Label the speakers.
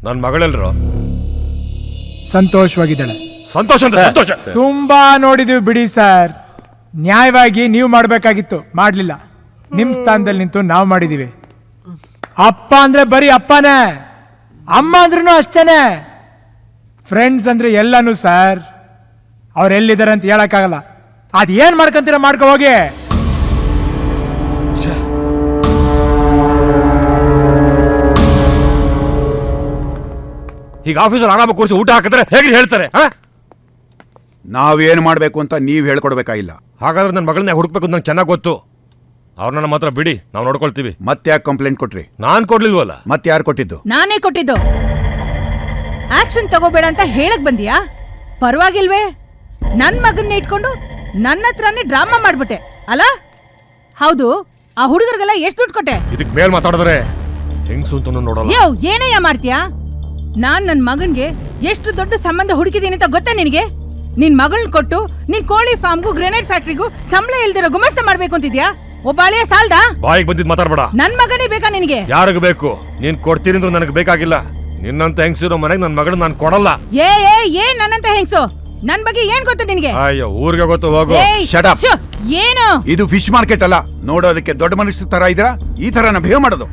Speaker 1: ನನ್ನ ಮಗಳೆಲ್ರು
Speaker 2: ಸಂತೋಷವಾಗಿದ್ದಾಳೆ.
Speaker 1: ಸಂತೋಷ ಅಂತ ಸಂತೋಷ.
Speaker 2: ತುಂಬಾ ನೋಡಿದೀವಿ ಬಿಡಿ ಸರ್. ನ್ಯಾಯವಾಗಿ ನೀವು ಮಾಡಬೇಕಾಗಿತ್ತು, ಮಾಡಲಿಲ್ಲ. ನಿಮ್ಮ ಸ್ಥಾನದಲ್ಲಿ ನಿಂತು ನಾವು ಮಾಡಿದೀವಿ. ಅಪ್ಪ ಅಂದ್ರೆ ಬರೀ ಅಪ್ಪನೇ, ಅಮ್ಮ ಅಂದ್ರೂ ಅಷ್ಟೇನೆ. ಫ್ರೆಂಡ್ಸ್ ಅಂದ್ರೆ ಎಲ್ಲಾನು ಸರ್. ಅವ್ರು ಎಲ್ಲಿದ್ದಾರೆ ಅಂತ ಹೇಳಕ್ಕಾಗಲ್ಲ. ಅದೇನ್ ಮಾಡ್ಕೊಂತೀರ ಮಾಡ್ಕೊ ಹೋಗಿ.
Speaker 1: ಈಗ ಆಫೀಸಲ್ಲಿ ಆರಾಮ ಕೂರಿಸಿ ಊಟ ಹಾಕಿದ್ರೆ ಹೇಗೆ ಹೇಳ್ತಾರೆ?
Speaker 3: ನಾವೇನು ಮಾಡಬೇಕು ಅಂತ ನೀವು ಹೇಳ್ಕೊಡ್ಬೇಕಾಗಿಲ್ಲ.
Speaker 1: ಹಾಗಾದ್ರೆ ನನ್ನ ಮಗಳನ್ನ ಹುಡುಕ್ಬೇಕು ಅಂತ ನಂಗೆ ಚೆನ್ನಾಗಿ ಗೊತ್ತು. ಅವ್ರನ್ನ ಮಾತ್ರ ಬಿಡಿ, ನಾವು ನೋಡ್ಕೊಳ್ತೀವಿ.
Speaker 3: ಮತ್ತೆ ಯಾಕೆ ಕಂಪ್ಲೇಂಟ್ ಕೊಟ್ರಿ?
Speaker 1: ನಾನ್ ಕೊಡ್ಲಿಲ್ವಲ್ಲ.
Speaker 3: ಮತ್ತೆ ಯಾರು ಕೊಟ್ಟಿದ್ದು?
Speaker 4: ನಾನೇ ಕೊಟ್ಟಿದ್ದು. ಆಕ್ಷನ್ ತಗೋಬೇಡ ಅಂತ ಹೇಳಕ್ ಬಂದಿಯಾ? ಪರವಾಗಿಲ್ವೇ? ನನ್ ಮಗನ್ನ ಇಟ್ಕೊಂಡು ನನ್ನ ಹತ್ರನೇ ಡ್ರಾಮಾ ಮಾಡ್ಬಿಟ್ಟೆ ಅಲ್ಲ? ಹೌದು, ಆ ಹುಡುಗರಿಗೆಲ್ಲ ಎಷ್ಟು ದುಡ್ಡು ಕೊಟ್ಟೆ?
Speaker 1: ಇದಕ್ ಮೇಲ್ ಮಾತಾಡಿದ್ರೆ ಹೆಂಗ್ಸು ಅಂತ ನೋಡಲ್ಲ.
Speaker 4: ಯೋ, ಏನಯ್ಯ ಮಾಡ್ತೀಯಾ? ನಾನ್ ನನ್ ಮಗನ್ಗೆ ಎಷ್ಟು ದೊಡ್ಡ ಸಂಬಂಧ ಹುಡುಕಿದೀನಿ ಅಂತ ಗೊತ್ತಾ ನಿನಗೆ? ನಿನ್ ಮಗಳನ್ನ ಕೊಟ್ಟು ನಿನ್ ಕೋಳಿ ಫಾರ್ಮ್ಗೂ ಗ್ರೆನೇಡ್ ಫ್ಯಾಕ್ಟ್ರಿಗೂ ಸಂಬಳ ಇಲ್ದಿರೋ ಗುಮಸ್ತ ಮಾಡ್ಬೇಕು ಅಂತಿದ್ಯಾ? ಒಬ್ಬ ಅಳಿಯ ಸಾಲ್ದಾ?
Speaker 1: ಬಾಯಿಗೆ ಬಂದಿದ್ ಮಾತಾಡ್ಬೇಡ.
Speaker 4: ನನ್ ಮಗನೇ ಬೇಕಾ ನಿನಗೆ?
Speaker 1: ಯಾರಿಗ ಬೇಕು? ನೀನ್ ಕೊಡ್ತೀರಿ ಅಂದ್ರೆ ನನಗೆ ಬೇಕಾಗಿಲ್ಲ. ನಿನ್ನಂತ ಹೆಂಗ್ಸಿರೋ ಮನೆಗೆ ನನ್ನ ಮಗಳನ್ನ ನಾನು ಕೊಡಲ್ಲ.
Speaker 4: ಏನ್ ನನ್ನಂತ ಹೆಂಗ್ಸು? ನನ್ ಬಗ್ಗೆ ಏನ್ ಗೊತ್ತು ನಿನಗೆ?
Speaker 1: ಅಯ್ಯೋ, ಊರಿಗೆ ಗೊತ್ತು, ಹೋಗು.
Speaker 3: Shut up.
Speaker 4: ಏನು
Speaker 3: ಇದು ಫಿಶ್ ಮಾರ್ಕೆಟ್ ಅಲ್ಲ, ನೋಡೋದಕ್ಕೆ ದೊಡ್ಡ ಮನುಷ್ಯ ತರ ಇದ್ದೀರಾ. ಈ ತರ ಬಿಹೇವ್ ಮಾಡೋದು